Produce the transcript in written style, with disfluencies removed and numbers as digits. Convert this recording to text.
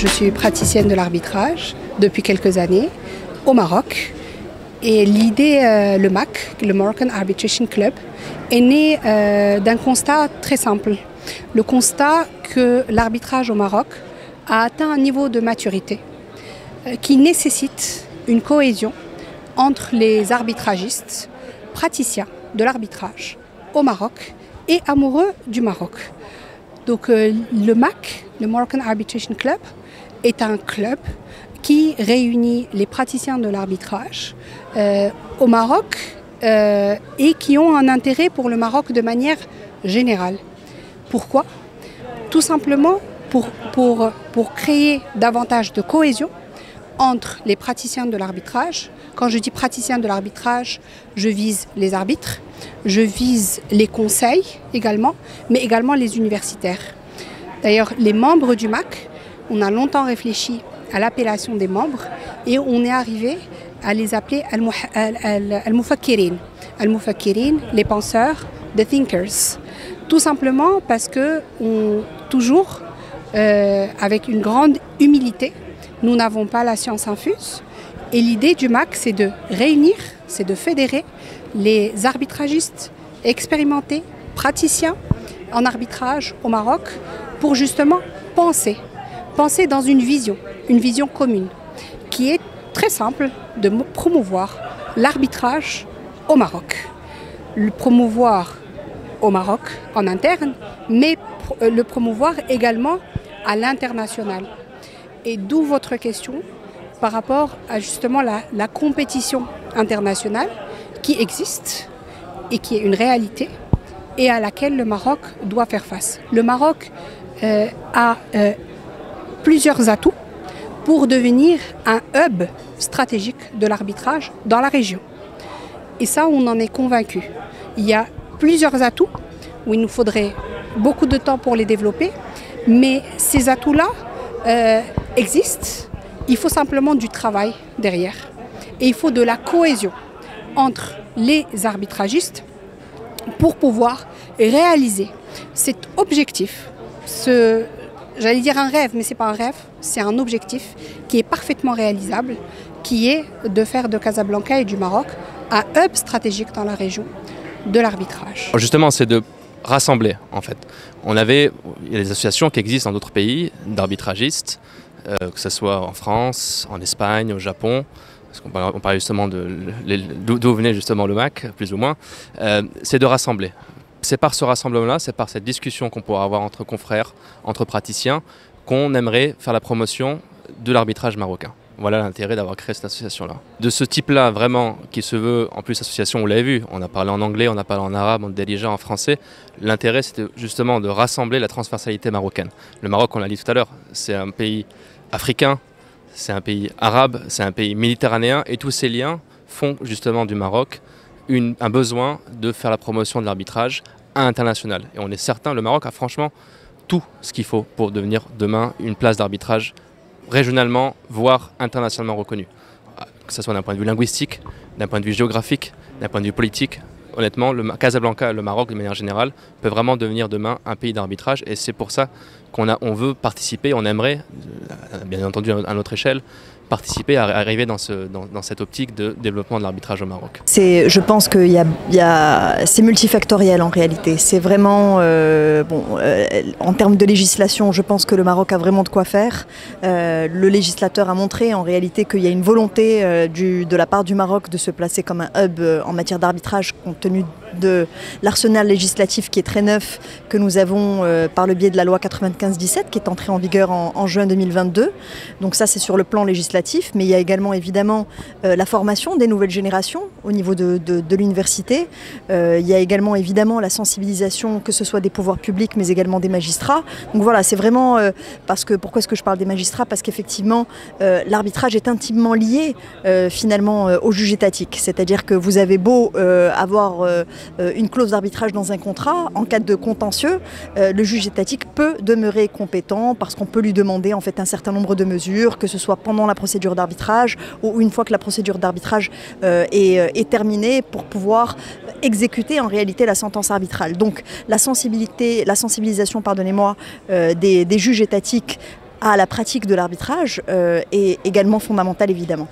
Je suis praticienne de l'arbitrage depuis quelques années au Maroc. Et l'idée, le MAC, le Moroccan Arbitration Club, est née d'un constat très simple. Le constat que l'arbitrage au Maroc a atteint un niveau de maturité qui nécessite une cohésion entre les arbitragistes, praticiens de l'arbitrage au Maroc et amoureux du Maroc. Donc le MAC, le Moroccan Arbitration Club, est un club qui réunit les praticiens de l'arbitrage au Maroc et qui ont un intérêt pour le Maroc de manière générale. Pourquoi? Tout simplement pour créer davantage de cohésion entre les praticiens de l'arbitrage. Quand je dis praticiens de l'arbitrage, je vise les arbitres, je vise les conseils également, mais également les universitaires. D'ailleurs, les membres du MAC, on a longtemps réfléchi à l'appellation des membres et on est arrivé à les appeler al-Mufakkirin. Al-Mufakkirin, les penseurs, the thinkers. Tout simplement parce que toujours avec une grande humilité, nous n'avons pas la science infuse. Et l'idée du MAC, c'est de réunir, c'est de fédérer les arbitragistes expérimentés, praticiens en arbitrage au Maroc pour justement penser dans une vision commune qui est très simple de promouvoir l'arbitrage au Maroc. Le promouvoir au Maroc en interne, mais le promouvoir également à l'international. Et d'où votre question par rapport à justement la compétition internationale qui existe et qui est une réalité et à laquelle le Maroc doit faire face. Le Maroc a plusieurs atouts pour devenir un hub stratégique de l'arbitrage dans la région. Et ça, on en est convaincu. Il y a plusieurs atouts où il nous faudrait beaucoup de temps pour les développer, mais ces atouts-là existent. Il faut simplement du travail derrière. Et il faut de la cohésion entre les arbitragistes pour pouvoir réaliser cet objectif, j'allais dire un rêve, mais ce n'est pas un rêve, c'est un objectif qui est parfaitement réalisable, qui est de faire de Casablanca et du Maroc un hub stratégique dans la région de l'arbitrage. Justement, c'est de rassembler en fait. Il y a des associations qui existent dans d'autres pays d'arbitragistes, que ce soit en France, en Espagne, au Japon, parce qu'on parlait justement d'où venait justement le MAC, plus ou moins, c'est de rassembler. C'est par ce rassemblement-là, c'est par cette discussion qu'on pourra avoir entre confrères, entre praticiens, qu'on aimerait faire la promotion de l'arbitrage marocain. Voilà l'intérêt d'avoir créé cette association-là. De ce type-là, vraiment, qui se veut, en plus association, vous l'avez vu, on a parlé en anglais, on a parlé en arabe, on déjà en français. L'intérêt, c'était justement de rassembler la transversalité marocaine. Le Maroc, on l'a dit tout à l'heure, c'est un pays africain, c'est un pays arabe, c'est un pays méditerranéen, et tous ces liens font justement du Maroc un besoin de faire la promotion de l'arbitrage à l'international. Et on est certain, le Maroc a franchement tout ce qu'il faut pour devenir demain une place d'arbitrage régionalement, voire internationalement reconnue. Que ce soit d'un point de vue linguistique, d'un point de vue géographique, d'un point de vue politique. Honnêtement, Casablanca et le Maroc, de manière générale, peuvent vraiment devenir demain un pays d'arbitrage. Et c'est pour ça qu'on veut participer, on aimerait, bien entendu à notre échelle, participer à arriver dans cette optique de développement de l'arbitrage au Maroc. Je pense que c'est multifactoriel en réalité. C'est vraiment, en termes de législation, je pense que le Maroc a vraiment de quoi faire. Le législateur a montré en réalité qu'il y a une volonté de la part du Maroc de se placer comme un hub en matière d'arbitrage compte tenu de l'arsenal législatif qui est très neuf que nous avons par le biais de la loi 95-17 qui est entrée en vigueur en juin 2022. Donc ça c'est sur le plan législatif, mais il y a également évidemment la formation des nouvelles générations au niveau de l'université. Il y a également évidemment la sensibilisation que ce soit des pouvoirs publics mais également des magistrats. Donc voilà, c'est vraiment pourquoi est-ce que je parle des magistrats? Parce qu'effectivement l'arbitrage est intimement lié finalement au juge étatique. C'est-à-dire que vous avez beau avoir une clause d'arbitrage dans un contrat, en cas de contentieux, le juge étatique peut demeurer compétent parce qu'on peut lui demander en fait un certain nombre de mesures, que ce soit pendant la procédure d'arbitrage ou une fois que la procédure d'arbitrage est terminée pour pouvoir exécuter en réalité la sentence arbitrale. Donc la sensibilisation, pardonnez-moi, des juges étatiques à la pratique de l'arbitrage est également fondamentale évidemment.